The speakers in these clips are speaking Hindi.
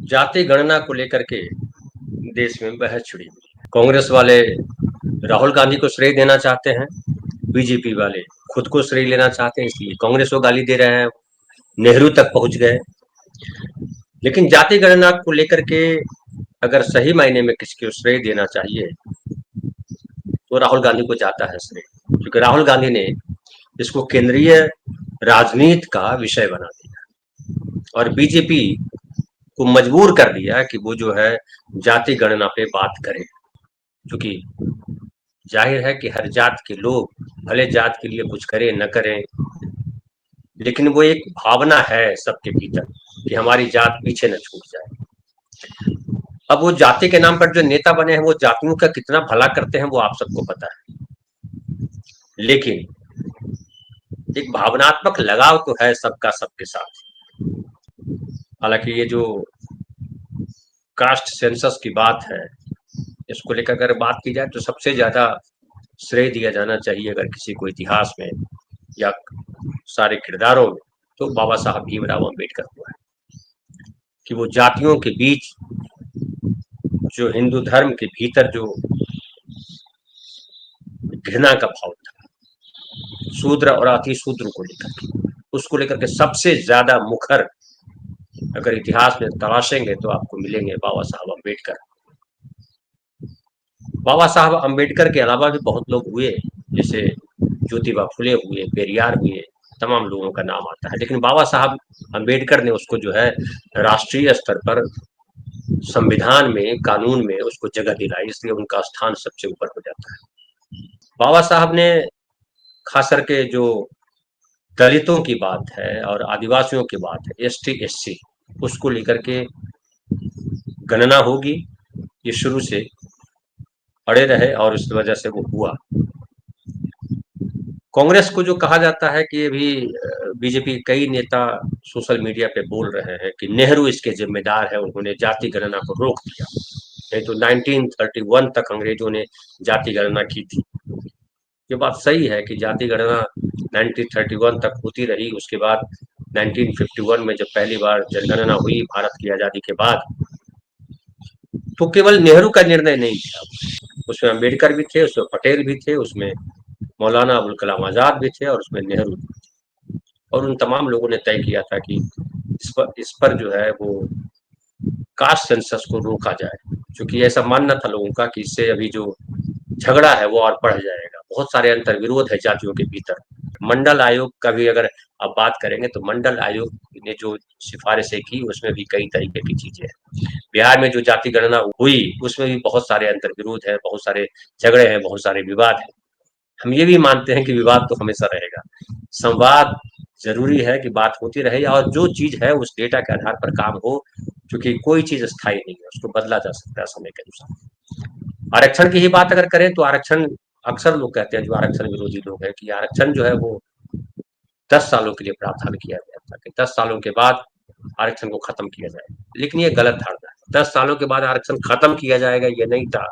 जाति गणना को लेकर के देश में बहस छिड़ी हुई। कांग्रेस वाले राहुल गांधी को श्रेय देना चाहते हैं, बीजेपी वाले खुद को श्रेय लेना चाहते हैं, इसलिए कांग्रेस को गाली दे रहे हैं, नेहरू तक पहुंच गए। लेकिन जाति गणना को लेकर के अगर सही मायने में किसी को श्रेय देना चाहिए तो राहुल गांधी को जाता है श्रेय, क्योंकि राहुल गांधी ने इसको केंद्रीय राजनीति का विषय बना दिया और बीजेपी को मजबूर कर दिया कि वो जो है जाति गणना पे बात करे, क्योंकि जाहिर है कि हर जात के लोग भले जात के लिए कुछ करें न करें, लेकिन वो एक भावना है सबके भीतर कि हमारी जात पीछे न छूट जाए। अब वो जाति के नाम पर जो नेता बने हैं वो जातियों का कितना भला करते हैं वो आप सबको पता है, लेकिन एक भावनात्मक लगाव तो है सबका सबके साथ। हालांकि ये जो कास्ट सेंसस की बात है, इसको लेकर अगर बात की जाए तो सबसे ज्यादा श्रेय दिया जाना चाहिए अगर किसी को इतिहास में या सारे किरदारों में, तो बाबा साहब भीमराव अम्बेडकर को है कि वो जातियों के बीच जो हिंदू धर्म के भीतर जो घृणा का भाव था शूद्र और अति शूद्र को लेकर के, उसको लेकर के सबसे ज्यादा मुखर अगर इतिहास में तलाशेंगे तो आपको मिलेंगे बाबा साहब अम्बेडकर। बाबा साहब अम्बेडकर के अलावा भी बहुत लोग हुए, जैसे ज्योतिबा फुले हुए, पेरियार हुए, तमाम लोगों का नाम आता है, लेकिन बाबा साहब अम्बेडकर ने उसको जो है राष्ट्रीय स्तर पर संविधान में, कानून में उसको जगह दिलाई, इसलिए उनका स्थान सबसे ऊपर हो जाता है। बाबा साहब ने खास करके जो दलितों की बात है और आदिवासियों की बात है, एसटी एससी, उसको लेकर के गणना होगी, ये शुरू से अड़े रहे और इस वजह से वो हुआ। कांग्रेस को जो कहा जाता है कि ये भी बीजेपी कई नेता सोशल मीडिया पे बोल रहे हैं कि नेहरू इसके जिम्मेदार है, उन्होंने जाति गणना को रोक दिया, नहीं तो 1931 तक अंग्रेजों ने जाति गणना की थी। ये बात सही है कि जाति गणना 1931 तक होती रही, उसके बाद 1951 में जब पहली बार जनगणना हुई भारत की आजादी के बाद, तो केवल नेहरू का निर्णय नहीं था, उसमें अम्बेडकर भी थे, उसमें पटेल भी थे, उसमें मौलाना अबुल कलाम आजाद भी थे और उसमें नेहरू भी थे, और उन तमाम लोगों ने तय किया था कि इस पर जो है वो कास्ट सेंसस को रोका जाए, क्योंकि ऐसा मानना था लोगों का कि इससे अभी जो झगड़ा है वो और बढ़ जाएगा, बहुत सारे अंतर विरोध है जातियों के भीतर। मंडल आयोग का भी अगर आप बात करेंगे तो मंडल आयोग ने जो सिफारिशें की उसमें भी कई तरीके की चीजें हैं। बिहार में जो जाति गणना हुई उसमें भी बहुत सारे अंतर विरोध है, बहुत सारे झगड़े हैं, बहुत सारे विवाद है। हम ये भी मानते हैं कि विवाद तो हमेशा रहेगा, संवाद जरूरी है कि बात होती रहे और जो चीज है उस डेटा के आधार पर काम हो, क्योंकि कोई चीज स्थायी नहीं है, उसको बदला जा सकता है समय के अनुसार। आरक्षण की ही बात अगर करें तो आरक्षण, अक्सर लोग कहते हैं जो आरक्षण विरोधी लोग हैं कि आरक्षण जो है वो 10 सालों के लिए प्रावधान किया गया था कि 10 सालों के बाद आरक्षण को खत्म किया जाए, लेकिन ये गलत धारणा है। 10 सालों के बाद आरक्षण खत्म किया जाएगा ये नहीं था,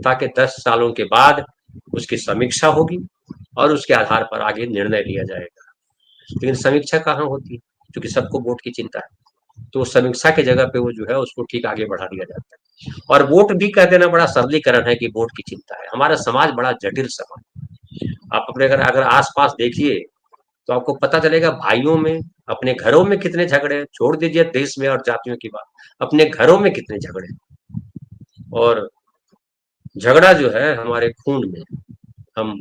ताकि 10 सालों के बाद उसकी समीक्षा होगी और उसके आधार पर आगे निर्णय लिया जाएगा। लेकिन समीक्षा कहाँ होती है, क्योंकि सबको वोट की चिंता है, तो समीक्षा की जगह पे वो जो है उसको ठीक आगे बढ़ा दिया जाता है। और वोट भी कह देना बड़ा सरलीकरण है कि वोट की चिंता है। हमारा समाज बड़ा जटिल समाज, आप अपने अगर अगर आस-पास देखिए तो आपको पता चलेगा भाइयों में, अपने घरों में कितने झगड़े हैं, छोड़ दीजिए देश में और जातियों की बात, अपने घरों में कितने झगड़े हैं। और झगड़ा जो है हमारे खून में, हम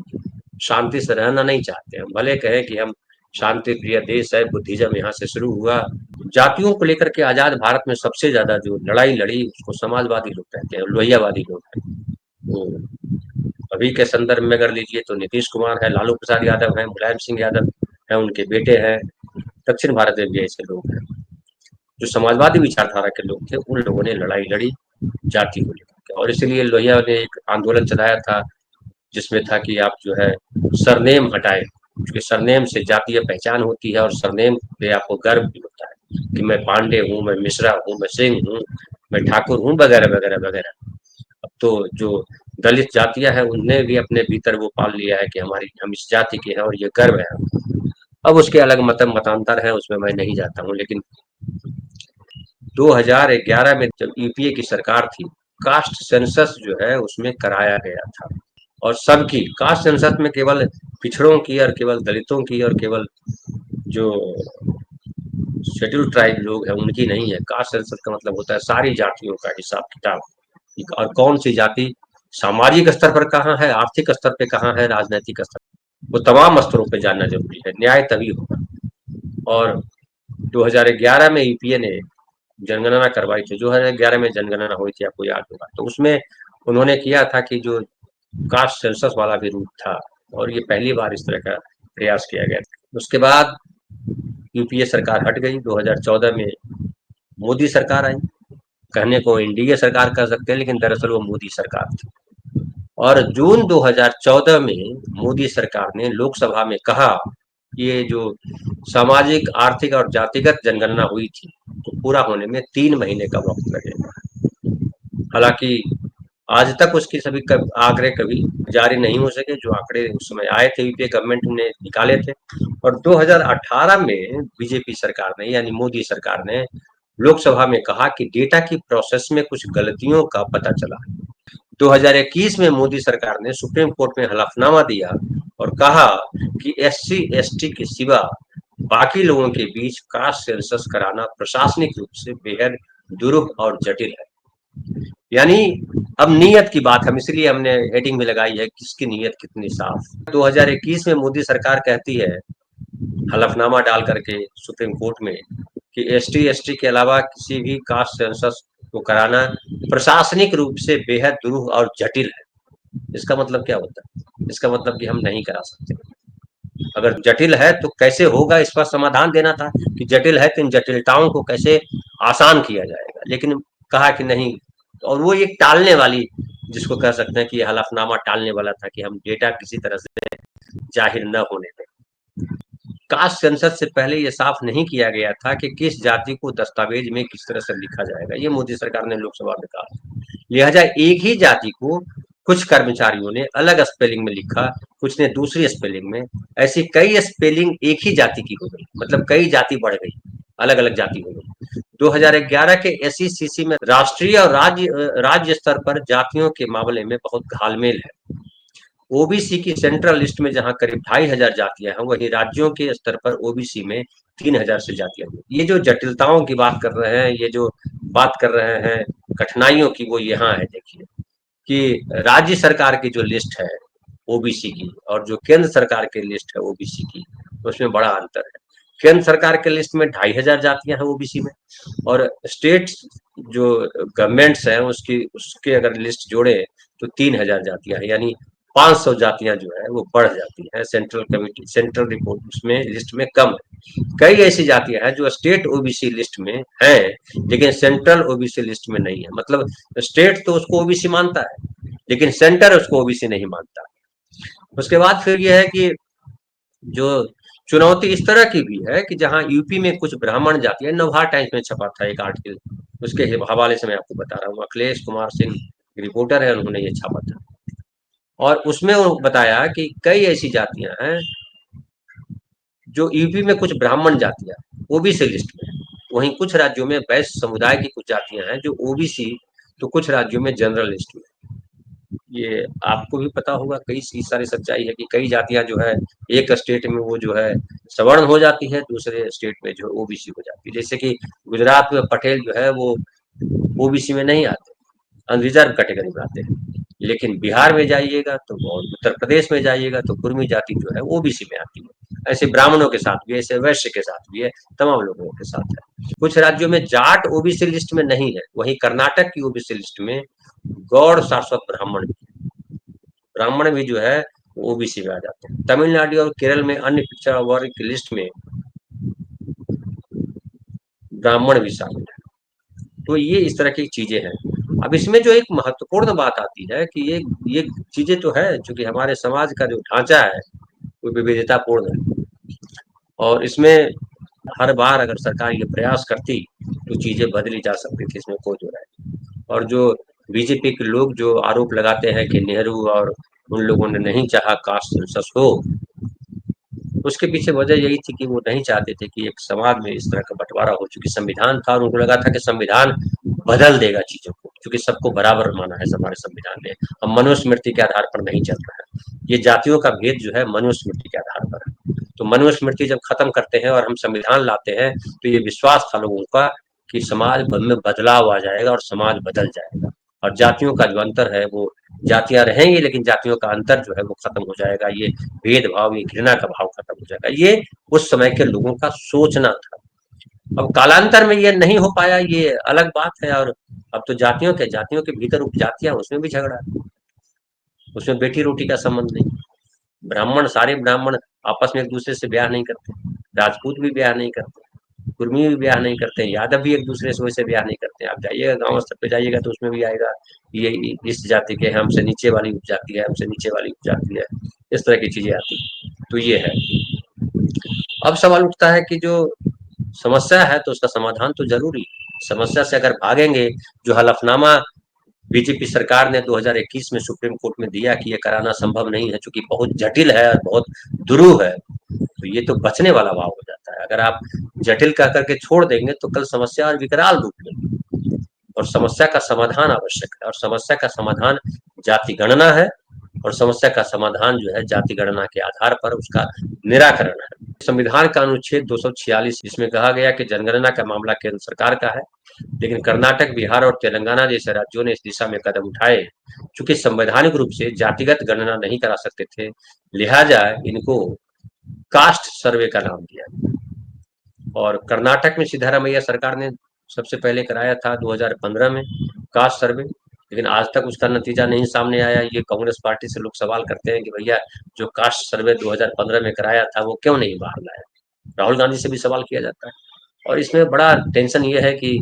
शांति से रहना नहीं चाहते, हम भले कहें कि हम शांति प्रिय देश है, बुद्धिज्म यहाँ से शुरू हुआ। जातियों को लेकर के आजाद भारत में सबसे ज्यादा जो लड़ाई लड़ी उसको समाजवादी लोग कहते हैं, लोहियावादी लोग हैं। तो अभी के संदर्भ में अगर लीजिए तो नीतीश कुमार है, लालू प्रसाद यादव है, मुलायम सिंह यादव है, उनके बेटे हैं, दक्षिण भारत में भी ऐसे लोग हैं जो समाजवादी विचारधारा के लोग थे, उन लोगों ने लड़ाई लड़ी जाति को लेकर के, और इसीलिए लोहिया ने एक आंदोलन चलाया था जिसमें था कि आप जो है सरनेम हटाए, क्योंकि सरनेम से जातीय पहचान होती है और सरनेम पे आपको गर्व भी होता है कि मैं पांडे हूँ, मैं मिश्रा हूँ, मैं सिंह हूँ, मैं ठाकुर हूँ, वगैरह वगैरह वगैरह। अब तो जो दलित जातियां हैं उनने भी अपने भीतर वो पाल लिया है कि हमारी, हम इस जाति के हैं और ये गर्व है। अब उसके अलग मतांतर है, उसमें मैं नहीं जाता हूँ, लेकिन 2011 में जब यूपीए की सरकार थी, कास्ट सेंसस जो है उसमें कराया गया था, और सबकी कास्ट सेंसस में केवल पिछड़ों की और केवल दलितों की और केवल जो शेड्यूल ट्राइब लोग हैं उनकी नहीं है। कास्ट सेंसस का मतलब होता है सारी जातियों का हिसाब किताब, और कौन सी जाति सामाजिक स्तर पर कहाँ है, आर्थिक स्तर पे कहाँ है, राजनीतिक स्तर, वो तमाम स्तरों पे जानना जरूरी है। न्याय तभी होगा। और 2011 में यूपीए ने जनगणना करवाई थी, 2011 में जनगणना हुई थी, आपको याद होगा। तो उसमें उन्होंने किया था कि जो कास्ट सेंसस वाला भी रूप था, और ये पहली बार इस तरह का प्रयास किया गया था। उसके बाद यूपीए सरकार हट गई। 2014 में मोदी सरकार आई। कहने को एनडीए सरकार कह सकते हैं, लेकिन दरअसल वो मोदी सरकार थी। और जून 2014 में मोदी सरकार ने लोकसभा में कहा कि ये जो सामाजिक, आर्थिक और जातिगत जनगणना हुई थी, तो पूरा होने में 3 महीने का वक्त लगेगा। हालांकि आज तक उसकी सभी आंकड़े कभी जारी नहीं हो सके, जो आंकड़े उस समय आए थे यूपीए गवर्नमेंट ने निकाले थे। और 2018 में बीजेपी सरकार ने, यानी मोदी सरकार ने लोकसभा में कहा कि डेटा की प्रोसेस में कुछ गलतियों का पता चला। 2021 में मोदी सरकार ने सुप्रीम कोर्ट में हलफनामा दिया और कहा कि एससी एसटी के सिवा बाकी लोगों के बीच कास्ट सेंसस कराना प्रशासनिक रूप से बेहद दुरूह और जटिल है। यानी अब नीयत की बात, हम इसलिए हमने हेडिंग में लगाई है, किसकी नीयत कितनी साफ। 2021 में मोदी सरकार कहती है हलफनामा डाल करके सुप्रीम कोर्ट में कि एसटी एसटी के अलावा किसी भी कास्ट सेंसस को कराना प्रशासनिक रूप से बेहद दुरूह और जटिल है। इसका मतलब क्या होता है? इसका मतलब कि हम नहीं करा सकते। अगर जटिल है तो कैसे होगा, इस पर समाधान देना था कि जटिल है तो इन जटिलताओं को कैसे आसान किया जाएगा, लेकिन कहा कि नहीं। और वो एक टालने वाली, जिसको कह सकते हैं कि हलफनामा टालने वाला था कि हम डेटा किसी तरह से जाहिर न होने दें। कास्ट सेंसस से पहले ये साफ नहीं किया गया था कि किस जाति को दस्तावेज में किस तरह से लिखा जाएगा, ये मोदी सरकार ने लोकसभा में कहा। लिहाजा एक ही जाति को कुछ कर्मचारियों ने अलग स्पेलिंग में लिखा, कुछ ने दूसरी स्पेलिंग में। ऐसी कई स्पेलिंग एक ही जाति की हो गई, मतलब कई जाति बढ़ गई, अलग अलग जाति हो गई। 2011 के एसईसीसी में राष्ट्रीय और राज्य स्तर पर जातियों के मामले में बहुत घालमेल है। ओबीसी की सेंट्रल लिस्ट में जहां करीब 2500 जातियां हैं, वहीं राज्यों के स्तर पर ओबीसी में 3000 से जातियां हैं। ये जो जटिलताओं की बात कर रहे हैं, ये जो बात कर रहे हैं कठिनाइयों की, वो यहाँ है। देखिए कि राज्य सरकार की जो लिस्ट है ओबीसी की, और जो केंद्र सरकार की लिस्ट है ओबीसी की, उसमें बड़ा अंतर है। केंद्र सरकार के लिस्ट में 2500 जातियां हैं ओबीसी में, और स्टेट जो गवर्नमेंट्स हैं उसके अगर लिस्ट जोड़े तो 3000 जातियां हैं, यानी 500 जातियां जो है वो बढ़ जाती है। सेंट्रल कमिटी, सेंट्रल रिपोर्ट उसमें लिस्ट में कम है। कई ऐसी जातियां हैं जो स्टेट ओबीसी लिस्ट में है, लेकिन सेंट्रल ओबीसी लिस्ट में नहीं है। मतलब स्टेट तो उसको ओबीसी मानता है, लेकिन सेंटर उसको ओबीसी नहीं मानता। उसके बाद फिर यह है कि जो चुनौती इस तरह की भी है कि जहां यूपी में कुछ ब्राह्मण जाति है, नवभारत टाइम्स में छपा था एक आर्टिकल, उसके हवाले से मैं आपको बता रहा हूँ। अखिलेश कुमार सिंह रिपोर्टर है, उन्होंने ये छापा था, और उसमें वो बताया कि कई ऐसी जातियां हैं जो यूपी में कुछ ब्राह्मण जातियां ओबीसी लिस्ट में, वहीं कुछ राज्यों में वैश्य समुदाय की कुछ जातियां हैं जो ओबीसी, तो कुछ राज्यों में जनरल लिस्ट में। ये आपको भी पता होगा, कई सारी सच्चाई है कि कई जातियां जो है एक स्टेट में वो जो है सवर्ण हो जाती है, दूसरे स्टेट में जो ओबीसी हो जाती है। जैसे कि गुजरात में पटेल जो है वो ओबीसी में नहीं आते, अनरिजर्व कैटेगरी में आते हैं। लेकिन बिहार में जाइएगा तो, और उत्तर प्रदेश में जाइएगा तो कुर्मी जाति जो है ओबीसी में आती है। ऐसे ब्राह्मणों के साथ भी, ऐसे वैश्य के साथ भी है, तमाम लोगों के साथ है। कुछ राज्यों में जाट ओबीसी लिस्ट में नहीं है, वहीं कर्नाटक की ओबीसी लिस्ट में गौड़ शाश्वत ब्राह्मण भी जो है ओबीसी में आ जाते हैं। तमिलनाडु और केरल में अन्य पिछड़ा वर्ग की लिस्ट में ब्राह्मण भी शामिल है। तो ये इस तरह की चीजें हैं। अब इसमें जो एक महत्वपूर्ण बात आती है कि ये चीजें तो है, चूंकि हमारे समाज का जो ढांचा है वो विविधतापूर्ण है, और इसमें हर बार अगर सरकार ये प्रयास करती तो चीजें बदली जा सकती थी, इसमें कोई दो राय। और जो बीजेपी के लोग जो आरोप लगाते हैं कि नेहरू और उन लोगों ने नहीं चाहा कास्ट सेंसस हो, उसके पीछे वजह यही थी कि वो नहीं चाहते थे कि एक समाज में इस तरह का बंटवारा हो, चूंकि संविधान था और उनको लगा था कि संविधान बदल देगा चीजों को, क्योंकि सबको बराबर माना है हमारे संविधान ने। हम मनुस्मृति के आधार पर नहीं चल रहा है, ये जातियों का भेद जो है मनुस्मृति के आधार पर है। तो मनुस्मृति जब खत्म करते हैं और हम संविधान लाते हैं, तो ये विश्वास था लोगों का कि समाज में बदलाव आ जाएगा और समाज बदल जाएगा, और जातियों का जो अंतर है वो, जातियां रहेंगी लेकिन जातियों का अंतर जो है वो खत्म हो जाएगा, ये भेदभाव, ये घृणा का भाव खत्म हो जाएगा। ये उस समय के लोगों का सोचना था। अब कालांतर में ये नहीं हो पाया, ये अलग बात है। और अब तो जातियों के भीतर उपजातियां, उसमें भी झगड़ा है, उसमें बेटी रोटी का संबंध नहीं। ब्राह्मण, सारे ब्राह्मण आपस में एक दूसरे से ब्याह नहीं करते, राजपूत भी ब्याह नहीं करते, कुर्मी भी ब्याह नहीं करते, यादव भी एक दूसरे से वैसे ब्याह नहीं करते। आप जाइएगा गांव स्तर पे जाइएगा तो उसमें भी आएगा ये इस जाति के, हमसे नीचे वाली उपजाति है, हमसे नीचे वाली उपजाति है, इस तरह की चीजें आती। तो ये है। अब सवाल उठता है कि जो समस्या है तो उसका समाधान तो जरूरी। समस्या से अगर भागेंगे, जो हलफनामा बीजेपी सरकार ने 2021 में सुप्रीम कोर्ट में दिया कि ये कराना संभव नहीं है, चूंकि बहुत जटिल है और बहुत दुरूह है, तो ये तो बचने वाला भाव हो जाता है। अगर आप जटिल कह करके छोड़ देंगे तो कल समस्या और विकराल रूप लेगी, और समस्या का समाधान आवश्यक है, और समस्या का समाधान जाति गणना है, और समस्या का समाधान जो है जाति गणना के आधार पर उसका निराकरण है। संविधान का अनुच्छेद 246, इसमें कहा गया कि जनगणना का मामला केंद्र सरकार का है, लेकिन कर्नाटक, बिहार और तेलंगाना जैसे राज्यों ने इस दिशा में कदम उठाए। चूंकि संवैधानिक रूप से जातिगत गणना नहीं करा सकते थे, लिहाजा इनको कास्ट सर्वे का नाम दिया। और कर्नाटक में सिद्धारामैया सरकार ने सबसे पहले कराया था 2015 में कास्ट सर्वे, लेकिन आज तक उसका नतीजा नहीं सामने आया। ये कांग्रेस पार्टी से लोग सवाल करते हैं कि भैया जो कास्ट सर्वे 2015 में कराया था वो क्यों नहीं बाहर लाया। राहुल गांधी से भी सवाल किया जाता है। और इसमें बड़ा टेंशन ये है कि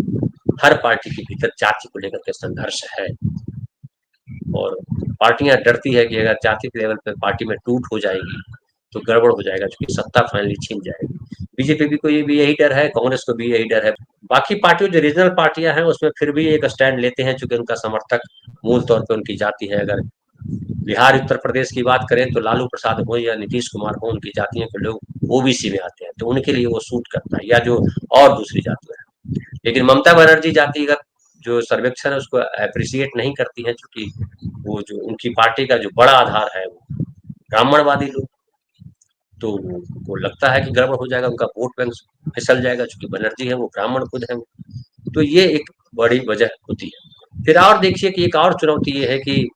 हर पार्टी के भीतर जाति को लेकर के संघर्ष है, और पार्टियां डरती है कि अगर जाति के लेवल पे पार्टी में टूट हो जाएगी तो गड़बड़ हो जाएगा, क्योंकि सत्ता फाइनली छीन जाएगी। बीजेपी को भी यही डर है, कांग्रेस को भी यही डर है। बाकी पार्टियों, जो रीजनल पार्टियां हैं, उसमें फिर भी एक स्टैंड लेते हैं, चूंकि उनका समर्थक मूल तौर पर उनकी जाति है। अगर बिहार, उत्तर प्रदेश की बात करें तो लालू प्रसाद हो या नीतीश कुमार हो, उनकी जातियों के लोग ओबीसी में आते हैं, तो उनके लिए वो सूट करता है, या जो और दूसरी जातियां हैं। लेकिन ममता बनर्जी जातिगत जो सर्वेक्षण है उसको अप्रिशिएट नहीं करती है, क्योंकि वो जो उनकी पार्टी का जो बड़ा आधार है वो ब्राह्मणवादी लोग, तो वो लगता है कि गड़बड़ हो जाएगा, उनका वोट बैंक फिसल जाएगा, चूंकि बनर्जी है वो ब्राह्मण खुद है। तो ये एक बड़ी वजह होती है। फिर और देखिए कि एक और चुनौती ये है कि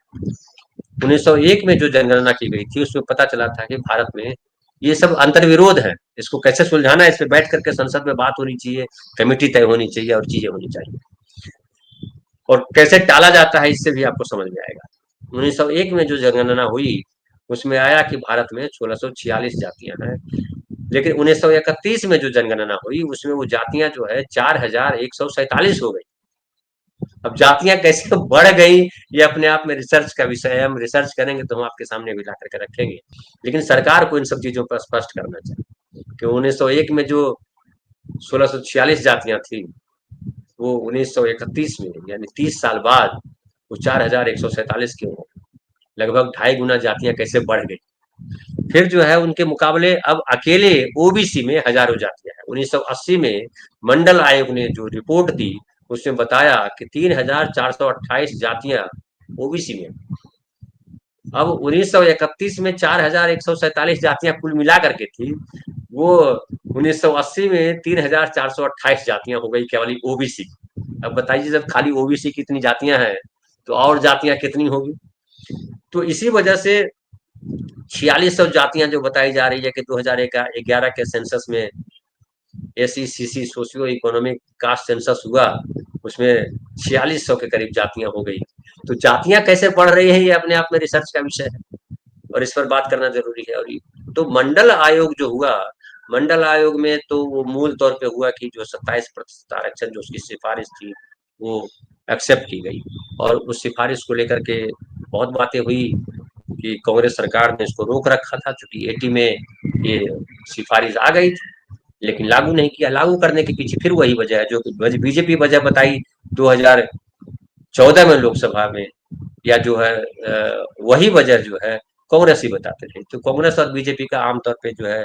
1901 में जो जनगणना की गई थी उसमें पता चला था कि भारत में ये सब अंतर्विरोध है, इसको कैसे सुलझाना है, इस पे बैठ करके संसद में बात होनी चाहिए, कमेटी तय होनी चाहिए और चीजें होनी चाहिए, और कैसे टाला जाता है इससे भी आपको समझ में आएगा। 1901 में जो जनगणना हुई उसमें आया कि भारत में 1646 जातियां हैं, लेकिन 1931 में जो जनगणना हुई उसमें वो जातियां जो है 4147 हो गई। अब जातियां कैसे बढ़ गई ये अपने आप में रिसर्च का विषय है, हम रिसर्च करेंगे तो हम आपके सामने भी ला करके रखेंगे। लेकिन सरकार को इन सब चीजों पर स्पष्ट करना चाहिए कि 1901 में जो 1646 जातियां थी वो 1931 में, यानी 30 साल बाद, वो 4147 क्यों हो, लगभग 2.5 गुना जातियां कैसे बढ़ गई। फिर जो है उनके मुकाबले अब अकेले ओबीसी में हजारों जातियां हैं। 1980 में मंडल आयोग ने जो रिपोर्ट दी उसमें बताया कि 3428 जातियां ओबीसी में। अब 1931 में 4147 जातियां कुल मिला करके थी, वो 1980 में 3428 जातियां हो गई केवल ओबीसी। अब बताइए जब खाली ओबीसी की इतनी जातियां हैं तो और जातियां कितनी होगी। तो इसी वजह से 4600 जातियां जो बताई जा रही है कि 2011 के सेंसस में SECC socio economic caste census हुआ, उसमें 4600 के करीब जातियां हो गई। तो जातियां कैसे बढ़ रही है ये अपने आप में रिसर्च का विषय है, और इस पर बात करना जरूरी है। और तो मंडल आयोग जो हुआ, मंडल आयोग में तो वो मूल तौर पे हुआ कि जो 27% आरक्षण जो उसकी सिफारिश थी वो एक्सेप्ट की गई, और उस सिफारिश को लेकर के बहुत बातें हुई कि कांग्रेस सरकार ने इसको रोक रखा था, चूंकि 80 में ये सिफारिश आ गई थी, लेकिन लागू नहीं किया। लागू करने के पीछे फिर वही वजह है जो बीजेपी वजह बताई 2014 में लोकसभा में, या जो है वही वजह जो है कांग्रेस ही बताते थे। तो कांग्रेस और बीजेपी का आमतौर पे जो है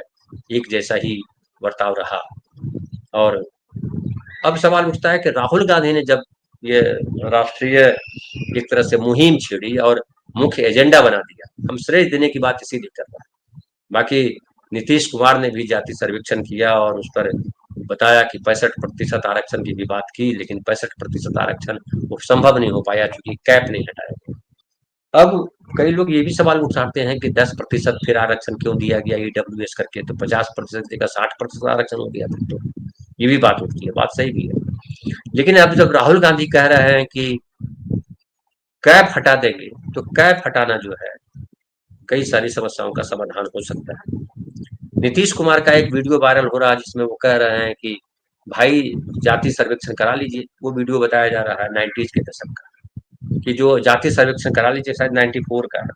एक जैसा ही बर्ताव रहा। और अब सवाल उठता है कि राहुल गांधी ने जब ये राष्ट्रीय एक तरह से मुहिम छेड़ी और मुख्य एजेंडा बना दिया, हम श्रेय देने की बात इसीलिए कर रहे हैं। बाकी नीतीश कुमार ने भी जाति सर्वेक्षण किया और उस पर बताया कि 65% आरक्षण की भी बात की, लेकिन 65% आरक्षण वो संभव नहीं हो पाया क्योंकि कैप नहीं हटाया गया। अब कई लोग ये भी सवाल उठाते हैं कि 10% फिर आरक्षण क्यों दिया गया ईडब्ल्यूएस करके, तो 50% जगह 60% आरक्षण हो गया फिर तो। ये भी बात उठती है, बात सही भी है। लेकिन अब जब राहुल गांधी कह रहे हैं कि कैप हटा देंगे, तो कैप हटाना जो है कई सारी समस्याओं का समाधान हो सकता है। नीतीश कुमार का एक वीडियो वायरल हो रहा है जिसमें वो कह रहे हैं कि भाई जाति सर्वेक्षण करा लीजिए। वो वीडियो बताया जा रहा है 90s के दशक का, कि जो जाति सर्वेक्षण करा लीजिए, शायद 94 का है,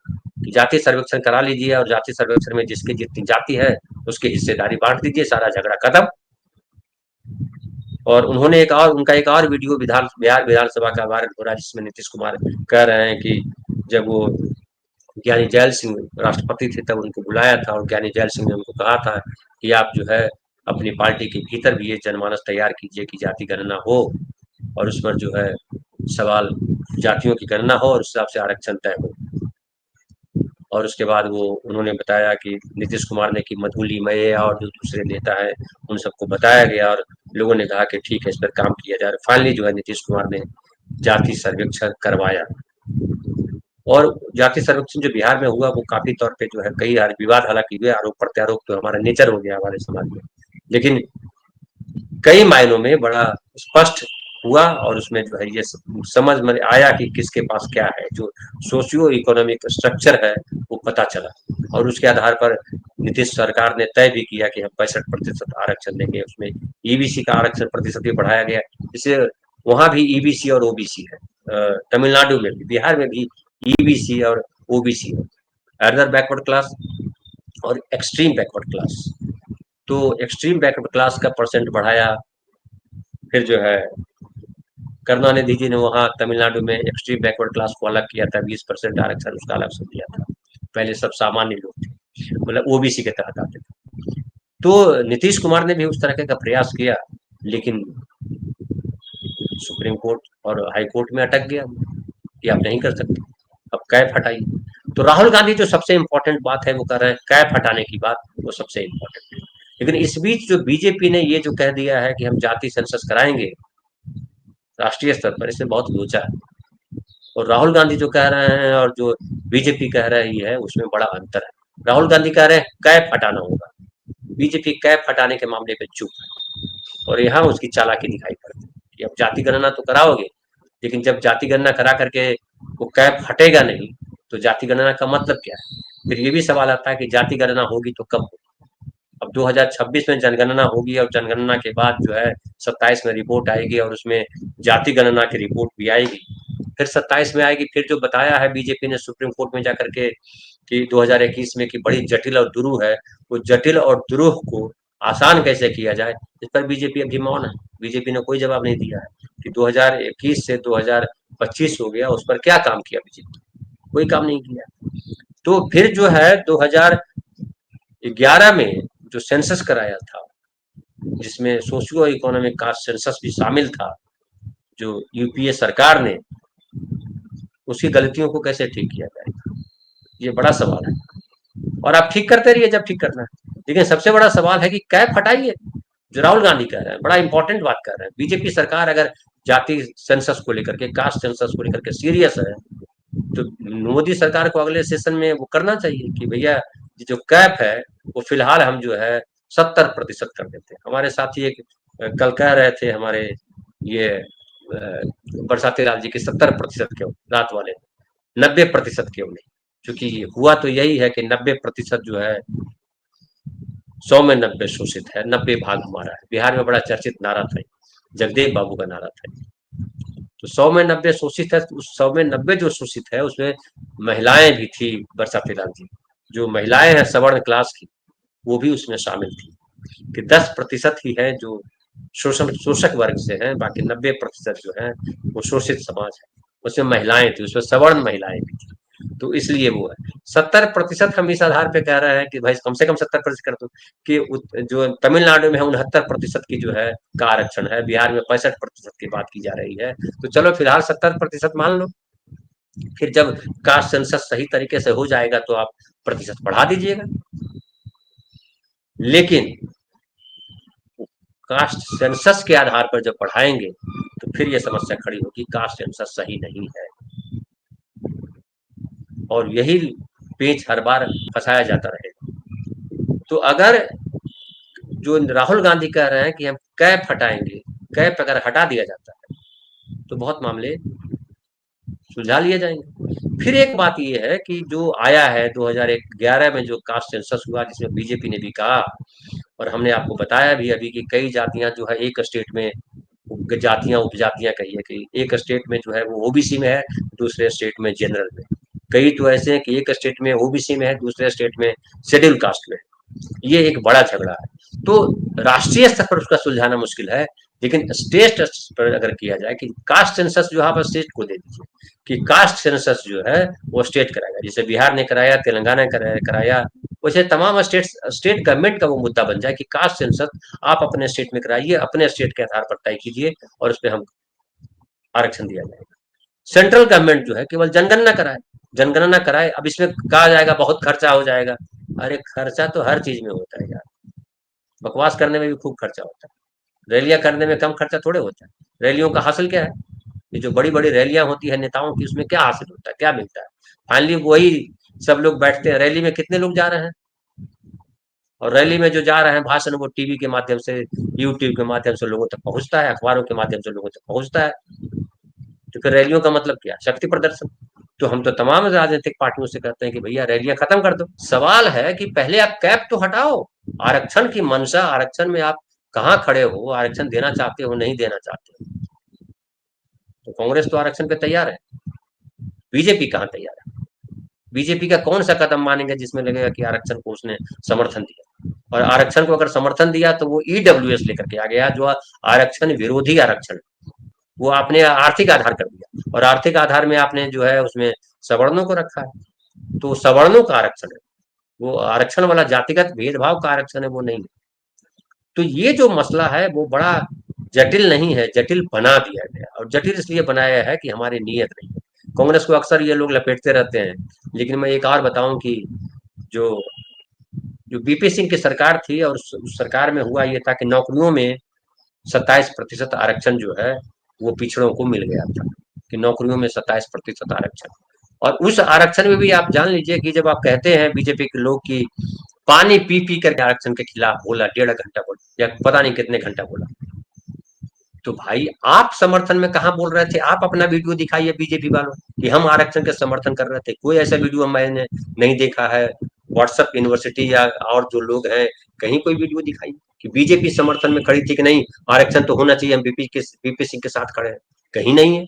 कि जाति सर्वेक्षण करा लीजिए और जाति सर्वेक्षण में जिसकी जितनी जाति है उसकी हिस्सेदारी बांट दीजिए, सारा झगड़ा खत्म। और उन्होंने उनका एक और वीडियो बिहार विधानसभा का वायरल हो रहा है जिसमें नीतीश कुमार कह रहे हैं कि जब वो ज्ञानी जैल सिंह राष्ट्रपति थे तब उनको बुलाया था और ज्ञानी जैल सिंह ने उनको कहा था कि आप जो है अपनी पार्टी के भीतर भी ये जनमानस तैयार कीजिए कि जाति गणना हो और उस पर जो है सवाल जातियों की गणना हो और उस हिसाब से आरक्षण तय हो। और उसके बाद वो उन्होंने बताया कि नीतीश कुमार ने कि मधुली मैया और जो दूसरे नेता है उन सबको बताया गया और लोगों ने कहा कि ठीक है इस पर काम किया जा रहा है। फाइनली जो है नीतीश कुमार ने जाति सर्वेक्षण करवाया और जाति सर्वेक्षण जो बिहार में हुआ वो काफी तौर पे जो है कई विवाद हालांकि हुए, आरोप प्रत्यारोप तो हमारा नेचर हो गया हमारे समाज में, लेकिन कई मायनों में बड़ा स्पष्ट हुआ और उसमें जो है ये समझ में आया कि किसके पास क्या है, जो सोशियो इकोनॉमिक स्ट्रक्चर है वो पता चला और उसके आधार पर नीतीश सरकार ने तय भी किया कि हम 65% आरक्षण देंगे। उसमें ईबीसी का आरक्षण प्रतिशत भी बढ़ाया गया, जिससे वहां भी ईबीसी और ओबीसी है, तमिलनाडु में भी, बिहार में भी ईबीसी और ओबीसी है, अदर बैकवर्ड क्लास और एक्सट्रीम बैकवर्ड क्लास। तो एक्सट्रीम बैकवर्ड क्लास का परसेंट बढ़ाया, फिर जो है करुणानिधि जी ने वहाँ तमिलनाडु में एक्सट्रीम बैकवर्ड क्लास को अलग किया था, 20% आरक्षण उसका अलग से दिया था। पहले सब सामान्य लोग थे, मतलब ओबीसी के तहत आते थे। तो नीतीश कुमार ने भी उस तरह का प्रयास किया, लेकिन सुप्रीम कोर्ट और हाई कोर्ट में अटक गया कि आप नहीं कर सकते, अब कैप हटाइए। तो राहुल गांधी जो सबसे इम्पोर्टेंट बात है वो कर रहे हैं कैप हटाने की बात, वो सबसे इम्पोर्टेंट है। लेकिन इस बीच जो बीजेपी ने ये जो कह दिया है कि हम जाति सेंसस कराएंगे राष्ट्रीय स्तर पर, इसमें बहुत लोचा है। और राहुल गांधी जो कह रहे हैं और जो बीजेपी कह रही है उसमें बड़ा अंतर है। राहुल गांधी कह रहे हैं कैप हटाना होगा, बीजेपी कैप हटाने के मामले पे चुप है और यहाँ उसकी चालाकी दिखाई पड़ती है कि अब जाति गणना तो कराओगे, लेकिन जब जाति गणना करा करके वो कैप हटेगा नहीं तो जाति गणना का मतलब क्या है। फिर ये भी सवाल आता है कि जाति गणना होगी तो कब होगी। अब 2026 में जनगणना होगी और जनगणना के बाद जो है 27 में रिपोर्ट आएगी और उसमें जाति गणना की रिपोर्ट भी आएगी, फिर 27 में आएगी। फिर जो बताया है बीजेपी ने सुप्रीम कोर्ट में जाकर के कि 2021 में कि बड़ी जटिल और दुरूह है, वो जटिल और दुरूह को आसान कैसे किया जाए, इस पर बीजेपी अभी मौन है। बीजेपी ने कोई जवाब नहीं दिया है कि 2021 से 2025 हो गया, उस पर क्या काम किया बीजेपी, कोई काम नहीं किया। तो फिर जो है 2011 में जो सेंसस कराया था जिसमें सोशियो इकोनॉमिक कास्ट सेंसस भी शामिल था, जो यूपीए सरकार ने, उसकी गलतियों को कैसे ठीक किया जाएगा, ये बड़ा सवाल है। और आप ठीक करते रहिए जब ठीक करना है, लेकिन सबसे बड़ा सवाल है कि कैप हटाइए, जो राहुल गांधी कह रहे हैं, बड़ा इंपॉर्टेंट बात कर रहे हैं। बीजेपी सरकार अगर जाति सेंसस को लेकर के, कास्ट सेंसस को लेकर के सीरियस है तो मोदी सरकार को अगले सेशन में वो करना चाहिए कि भैया जो कैप है वो फिलहाल हम जो है 70% कर देते हैं। हमारे साथी एक कल कह रहे थे हमारे ये बरसाती लाल जी की 70% क्यों, रात वाले 90% क्यों नहीं, क्योंकि हुआ तो यही है कि 90% जो है 100 में 90 शोषित है, 90 भाग हमारा है। बिहार में बड़ा चर्चित नारा था, जगदेव बाबू का नारा था। तो 100 में 90 शोषित है, तो उस 100 में 90 जो शोषित है उसमें महिलाएं भी थी बरसाती लाल जी, जो महिलाएं हैं सवर्ण क्लास की वो भी उसमें शामिल थी, कि 10% ही है जो शोषक वर्ग से हैं, बाकी 90% जो है वो शोषित समाज है। उसमें महिलाएं थी, उसमें सवर्ण महिलाएं भी थी। तो इसलिए वो है 70% हम इस आधार पे कह रहे हैं कि भाई कम से कम 70% कर दो कि जो तमिलनाडु में है 69% की जो है का आरक्षण है, बिहार में 65% की बात की जा रही है, तो चलो फिलहाल 70% मान लो, फिर जब कास्ट सेंसस सही तरीके से हो जाएगा तो आप प्रतिशत बढ़ा दीजिएगा। लेकिन कास्ट सेंसस के आधार पर जब बढ़ाएंगे तो फिर ये समस्या खड़ी होगी, कास्ट सेंसस सही नहीं है, और यही पेच हर बार फंसाया जाता रहेगा। तो अगर जो राहुल गांधी कह रहे हैं कि हम कैप हटाएंगे, कैप अगर हटा दिया जाता है तो बहुत मामले सुलझा लिए जाएंगे। फिर एक बात ये है कि जो आया है 2011 में जो कास्ट सेंसस हुआ, जिसमें बीजेपी ने भी कहा और हमने आपको बताया भी अभी कि कई जातियां जो है एक स्टेट में, जातियां उपजातियां कहिए कि एक स्टेट में जो है वो ओबीसी में है, दूसरे स्टेट में जनरल में, कई तो ऐसे हैं कि एक स्टेट में ओबीसी में है, दूसरे स्टेट में शेड्यूल कास्ट में। ये एक बड़ा झगड़ा है, तो राष्ट्रीय स्तर पर उसका सुलझाना मुश्किल है, लेकिन स्टेट पर अगर किया जाए कि कास्ट सेंसस जो आप स्टेट को दे दीजिए कि कास्ट सेंसस जो है वो स्टेट कराएगा, जैसे बिहार ने कराया, तेलंगाना ने कराया, वैसे तमाम स्टेट गवर्नमेंट का वो मुद्दा बन जाए कि कास्ट सेंसस आप अपने स्टेट में कराइए, अपने स्टेट के आधार पर तय कीजिए और उस पर हम आरक्षण दिया जाएगा। सेंट्रल गवर्नमेंट जो है केवल जनगणना कराए, जनगणना कराए। अब इसमें कहा जाएगा बहुत खर्चा हो जाएगा, अरे खर्चा तो हर चीज में होता है यार, बकवास करने में भी खूब खर्चा होता है, रैलियां करने में कम खर्चा थोड़े होता है। रैलियों का हासिल क्या है? ये जो बड़ी बड़ी रैलियां होती है नेताओं की, उसमें क्या हासिल होता है, क्या मिलता है? फाइनली वही सब लोग बैठते हैं, रैली में कितने लोग जा रहे हैं, और रैली में जो जा रहे हैं भाषण वो टीवी के माध्यम से, यूट्यूब के माध्यम से लोगों तक पहुंचता है, अखबारों के माध्यम से लोगों तक पहुंचता है। तो फिर रैलियों का मतलब क्या? शक्ति प्रदर्शन। तो हम तो तमाम राजनीतिक पार्टियों से कहते हैं कि भैया रैलियां खत्म कर दो। सवाल है कि पहले आप कैप तो हटाओ, आरक्षण की मंशा, आरक्षण में आप कहाँ खड़े हो, आरक्षण देना चाहते हो नहीं देना चाहते हो? तो कांग्रेस तो आरक्षण पे तैयार है, बीजेपी कहाँ तैयार है? बीजेपी का कौन सा कदम मानेंगे जिसमें लगेगा कि आरक्षण को उसने समर्थन दिया? और आरक्षण को अगर समर्थन दिया तो वो ईडब्ल्यूएस लेकर के आ गया, जो आरक्षण विरोधी आरक्षण, वो आपने आर्थिक आधार कर दिया, और आर्थिक आधार में आपने जो है उसमें सवर्णों को रखा है, तो सवर्णों का आरक्षण है, वो आरक्षण वाला जातिगत भेदभाव का आरक्षण है, वो नहीं है। तो ये जो मसला है वो बड़ा जटिल नहीं है, जटिल बना दिया गया, और जटिल इसलिए बनाया है कि हमारी नीयत नहीं है। कांग्रेस को अक्सर ये लोग लपेटते रहते हैं, लेकिन मैं एक और बताऊं कि जो जो बीपी सिंह की सरकार थी, और उस सरकार में हुआ ये था कि नौकरियों में 27% आरक्षण जो है वो पिछड़ों को मिल गया था, कि नौकरियों में 27% आरक्षण। और उस आरक्षण में भी आप जान लीजिए कि जब आप कहते हैं बीजेपी के लोग की पानी पी पी करके आरक्षण के खिलाफ बोला, 1.5 घंटा बोला या पता नहीं कितने घंटा बोला, तो भाई आप समर्थन में कहाँ बोल रहे थे? आप अपना वीडियो दिखाइए बीजेपी वालों कि हम आरक्षण के समर्थन कर रहे थे, कोई ऐसा वीडियो मैंने नहीं देखा है। व्हाट्सएप यूनिवर्सिटी या और जो लोग हैं, कहीं कोई वीडियो दिखाइए कि बीजेपी समर्थन में खड़ी थी कि नहीं आरक्षण तो होना चाहिए, हम बीपी सिंह के साथ खड़े हैं, कहीं नहीं है।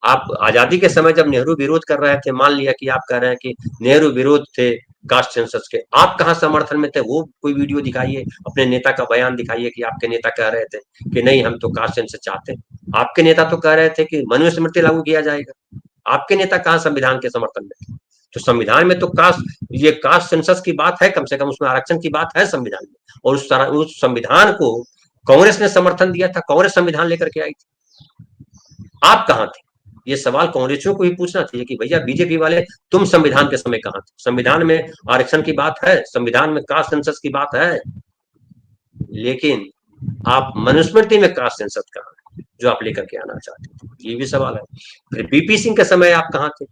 आप आजादी के समय जब नेहरू विरोध कर रहे थे, मान लिया कि आप कह रहे हैं कि नेहरू विरोध थे कास्ट सेंसस के, आप कहाँ समर्थन में थे? वो कोई वीडियो दिखाइए, अपने नेता का बयान दिखाइए कि आपके नेता कह रहे थे कि नहीं हम तो कास्ट सेंसस चाहते हैं। आपके नेता तो कह रहे थे कि मनुस्मृति लागू किया जाएगा, आपके नेता कहाँ संविधान के समर्थन में थे? तो संविधान में तो कास्ट सेंसस की बात है, कम से कम उसमें आरक्षण की बात है संविधान में, और उस संविधान को कांग्रेस ने समर्थन दिया था, कांग्रेस संविधान लेकर के आई थी, आप कहाँ थे? ये सवाल कांग्रेसियों को ही पूछना चाहिए कि भैया बीजेपी वाले तुम संविधान के समय कहाँ थे? संविधान में आरक्षण की बात है, संविधान में कास्ट सेंसस की बात है, लेकिन आप मनुस्मृति में कास्ट सेंसस कहाँ है जो आप लेकर के आना चाहते थे? ये भी सवाल है। फिर बीपी सिंह के समय आप कहाँ थे?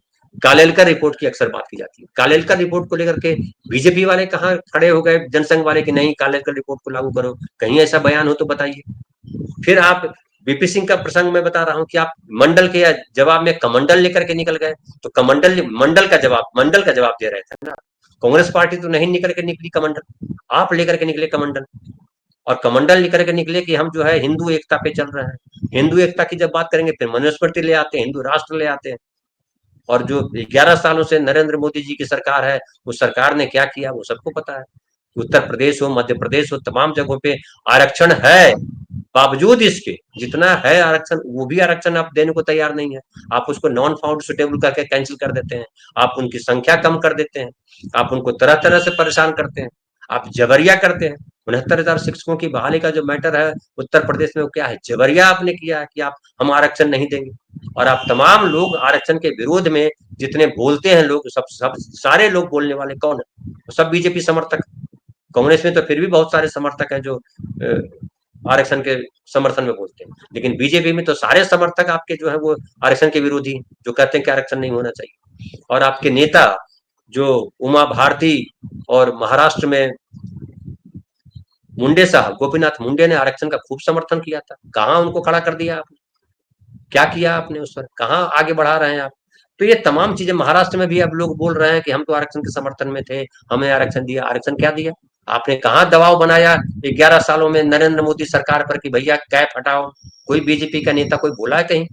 कालेलकर रिपोर्ट की अक्सर बात की जाती है, कालेलकर रिपोर्ट को लेकर के बीजेपी वाले कहाँ खड़े हो गए, जनसंघ वाले कि नहीं कालेलकर रिपोर्ट को लागू करो? कहीं ऐसा बयान हो तो बताइए। फिर आप बीपी सिंह का प्रसंग मैं बता रहा हूं कि आप मंडल के जवाब में कमंडल लेकर के निकल गए, तो कमंडल मंडल का जवाब दे रहे थे ना, कांग्रेस पार्टी तो नहीं निकल के निकली कमंडल, आप लेकर के निकले कमंडल, और कमंडल लेकर के निकले कि हम जो है हिंदू एकता पे चल रहे हैं। हिंदू एकता की जब बात करेंगे फिर मनुस्मृति ले आते हैं, हिंदू राष्ट्र ले आते हैं। और जो 11 सालों से नरेंद्र मोदी जी की सरकार है, उस सरकार ने क्या किया वो सबको पता है। उत्तर प्रदेश हो, मध्य प्रदेश हो, तमाम जगहों पे आरक्षण है, बावजूद इसके जितना है आरक्षण, वो भी आरक्षण आप देने को तैयार नहीं है। आप उसको नॉन फाउंड सुटेबल करके कैंसिल कर देते हैं, आप उनकी संख्या कम कर देते हैं, आप उनको तरह तरह से परेशान करते हैं, आप जबरिया करते हैं। 69,000 शिक्षकों की बहाली का जो मैटर है उत्तर प्रदेश में, वो क्या है, जबरिया आपने किया है कि आप हम आरक्षण नहीं देंगे। और आप तमाम लोग आरक्षण के विरोध में जितने बोलते हैं लोग, सब सारे लोग बोलने वाले कौन है, सब बीजेपी समर्थक। कांग्रेस में तो फिर भी बहुत सारे समर्थक हैं जो आरक्षण के समर्थन में बोलते हैं, लेकिन बीजेपी में तो सारे समर्थक आपके जो है वो आरक्षण के विरोधी, जो कहते हैं कि आरक्षण नहीं होना चाहिए। और आपके नेता जो उमा भारती और महाराष्ट्र में मुंडे साहब, गोपीनाथ मुंडे ने आरक्षण का खूब समर्थन किया था, कहाँ उनको खड़ा कर दिया आपने, क्या किया आपने उस पर, कहाँ आगे बढ़ा रहे हैं आप। तो ये तमाम चीजें महाराष्ट्र में भी अब लोग बोल रहे हैं कि हम तो आरक्षण के समर्थन में थे, हमें आरक्षण दिया। आरक्षण क्या दिया आपने, कहाँ दबाव बनाया 11 सालों में नरेंद्र मोदी सरकार पर कि भैया कैप हटाओ। कोई बीजेपी का नेता कोई बोला है कहीं,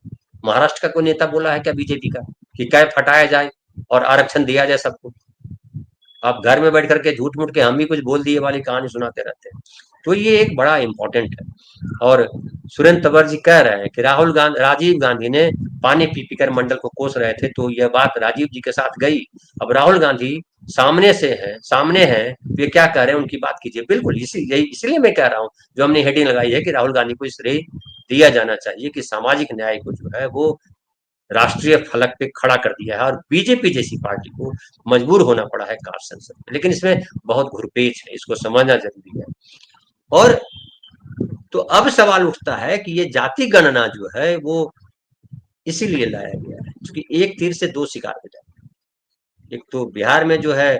महाराष्ट्र का कोई नेता बोला है क्या बीजेपी का कि कैप हटाया जाए और आरक्षण दिया जाए सबको। आप घर में बैठ करके झूठ मूठ के हम भी कुछ बोल दिए वाली कहानी सुनाते रहते हैं। तो ये एक बड़ा इंपॉर्टेंट है। और सुरेंद्र तंवर जी कह रहे हैं कि राजीव गांधी ने पानी पी पी कर मंडल को कोस रहे थे, तो यह बात राजीव जी के साथ गई। अब राहुल गांधी सामने है, तो ये क्या कह रहे हैं उनकी बात कीजिए। बिल्कुल इसलिए मैं कह रहा हूँ, जो हमने हेडिंग लगाई है कि राहुल गांधी को श्रेय दिया जाना चाहिए कि सामाजिक न्याय को जो है वो राष्ट्रीय फलक पे खड़ा कर दिया है, और बीजेपी जैसी पार्टी को मजबूर होना पड़ा है कास्ट सेंसर में। लेकिन इसमें बहुत घुरपेच है, इसको समझना जरूरी है। और तो अब सवाल उठता है कि ये जाति गणना जो है वो इसीलिए लाया गया है क्योंकि एक तीर से दो शिकार हो जाए। एक तो बिहार में जो है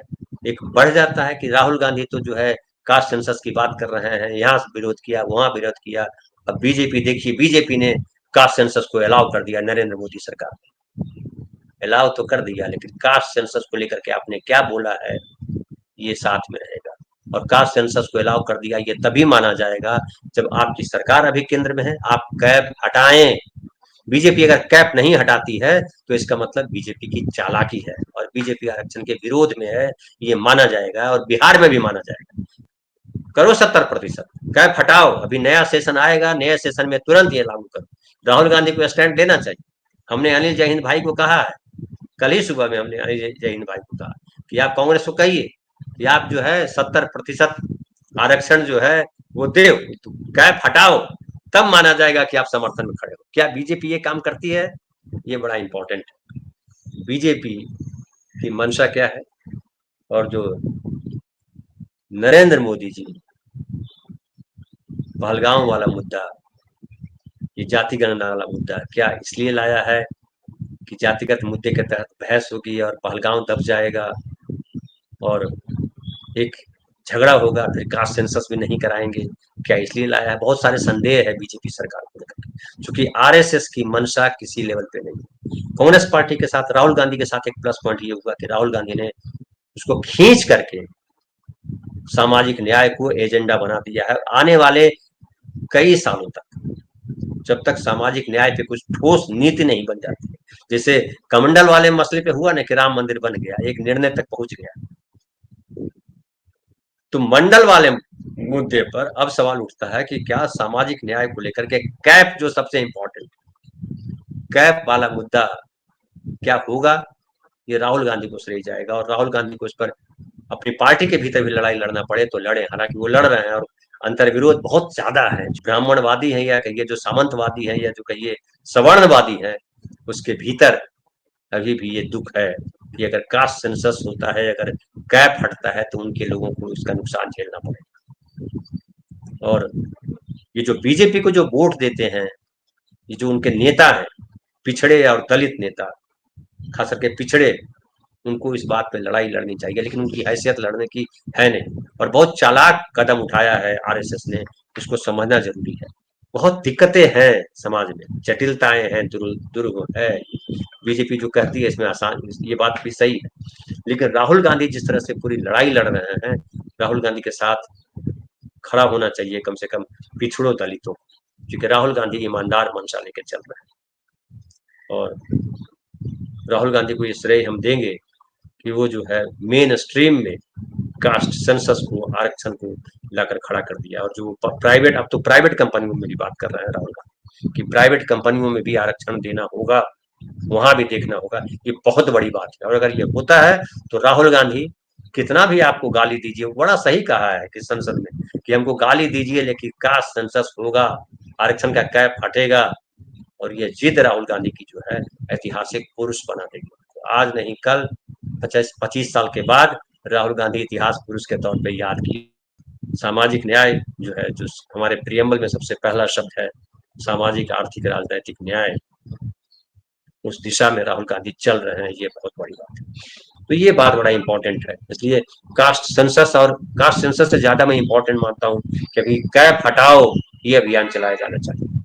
एक बढ़ जाता है कि राहुल गांधी तो जो है कास्ट सेंसस की बात कर रहे हैं, यहाँ विरोध किया वहां विरोध किया। अब बीजेपी देखिए, बीजेपी ने कास्ट सेंसस को अलाउ कर दिया, नरेंद्र मोदी सरकार ने अलाउ तो कर दिया, लेकिन कास्ट सेंसस को लेकर के आपने क्या बोला है ये साथ में रहेगा। और कास्ट सेंसस को अलाउ कर दिया ये तभी माना जाएगा जब आपकी सरकार अभी केंद्र में है, आप कैप हटाएं। बीजेपी अगर कैप नहीं हटाती है तो इसका मतलब बीजेपी की चालाकी है और बीजेपी आरक्षण के विरोध में है, ये माना जाएगा और बिहार में भी माना जाएगा। करो 70%, कैप हटाओ, अभी नया सेशन आएगा, नए सेशन में तुरंत ये लागू करो। राहुल गांधी को स्टैंड लेना चाहिए। हमने अनिल जैन भाई को कहा है, कल ही सुबह में हमने अनिल जैन भाई को कहा कि आप कांग्रेस को कहिए कि आप जो है 70% आरक्षण जो है वो दे, कैप हटाओ, तब माना जाएगा कि आप समर्थन में खड़े हो। क्या बीजेपी ये काम करती है, ये बड़ा इंपॉर्टेंट है। बीजेपी की मंशा क्या है, और जो नरेंद्र मोदी जी पहलगांव वाला मुद्दा, ये जाति गणना वाला मुद्दा क्या इसलिए लाया है कि जातिगत मुद्दे के तहत बहस होगी और पहलगांव दब जाएगा और एक झगड़ा होगा, फिर कास्ट सेंसस भी नहीं कराएंगे, क्या इसलिए लाया है। बहुत सारे संदेह है बीजेपी सरकार को लेकर, क्योंकि आरएसएस की मंशा किसी लेवल पे नहीं। कांग्रेस पार्टी के साथ राहुल गांधी के साथ एक प्लस पॉइंट ये हुआ कि राहुल गांधी ने उसको खींच करके सामाजिक न्याय को एजेंडा बना दिया है। आने वाले कई सालों तक जब तक सामाजिक न्याय पे कुछ ठोस नीति नहीं बन जाती, जैसे कमंडल वाले मसले पे हुआ ना कि राम मंदिर बन गया, एक निर्णय तक पहुंच गया, तो मंडल वाले मुद्दे पर अब सवाल उठता है कि क्या सामाजिक न्याय को लेकर के कैप जो सबसे इंपॉर्टेंट कैप वाला मुद्दा क्या होगा, ये राहुल गांधी को श्रेय जाएगा। और राहुल गांधी को इस पर अपनी पार्टी के भीतर भी लड़ाई लड़ना पड़े तो लड़े, हालांकि वो लड़ रहे हैं और अंतर विरोध बहुत ज्यादा है। ब्राह्मणवादी है या कहिए जो सामंतवादी है या जो कहिए सवर्णवादी है, उसके भीतर अभी भी ये दुख है कि अगर कास्ट सेंसस होता है, अगर कैप हटता है तो उनके लोगों को इसका नुकसान झेलना पड़ेगा। और ये जो बीजेपी को जो वोट देते हैं, ये जो उनके नेता हैं, पिछड़े और दलित नेता, खास करके पिछड़े, उनको इस बात पे लड़ाई लड़नी चाहिए, लेकिन उनकी हैसियत लड़ने की है नहीं। और बहुत चालाक कदम उठाया है आरएसएस ने, इसको समझना जरूरी है। बहुत दिक्कतें हैं समाज में, जटिलताएं हैं, दुर्ग है। बीजेपी जो कहती है इसमें आसान, ये बात भी सही है, लेकिन राहुल गांधी जिस तरह से पूरी लड़ाई लड़ रहे हैं, राहुल गांधी के साथ खड़ा होना चाहिए कम से कम पिछड़ों दलितों, क्योंकि राहुल गांधी ईमानदार मंशा लेकर चल रहे हैं। और राहुल गांधी को ये श्रेय हम देंगे कि वो जो है मेन स्ट्रीम में कास्ट सेंसस को, आरक्षण को लाकर खड़ा कर दिया। और जो प्राइवेट, अब तो प्राइवेट कंपनियों में भी बात कर रहे हैं राहुल गांधी कि प्राइवेट कंपनियों में भी आरक्षण देना होगा, वहां भी देखना होगा। ये बहुत बड़ी बात है। और अगर ये होता है तो राहुल गांधी कितना भी आपको गाली दीजिए, बड़ा सही कहा है कि संसद में कि हमको गाली दीजिए लेकिन कास्ट सेंसस होगा, आरक्षण का कैप हटेगा, और ये जिद राहुल गांधी की जो है ऐतिहासिक पुरुष बना देगी। तो आज नहीं कल, 25 साल के बाद राहुल गांधी इतिहास पुरुष के तौर पे याद की। सामाजिक न्याय जो है, जो हमारे प्रियम्बल में सबसे पहला शब्द है, सामाजिक आर्थिक राजनैतिक न्याय, उस दिशा में राहुल गांधी चल रहे हैं, ये बहुत बड़ी बात है। तो ये बात बड़ा इंपॉर्टेंट है। इसलिए कास्ट सेंसस, और कास्ट सेंसस से ज्यादा मैं इंपॉर्टेंट मानता हूँ कि अभी कैप हटाओ, ये अभियान चलाया जाना चाहिए।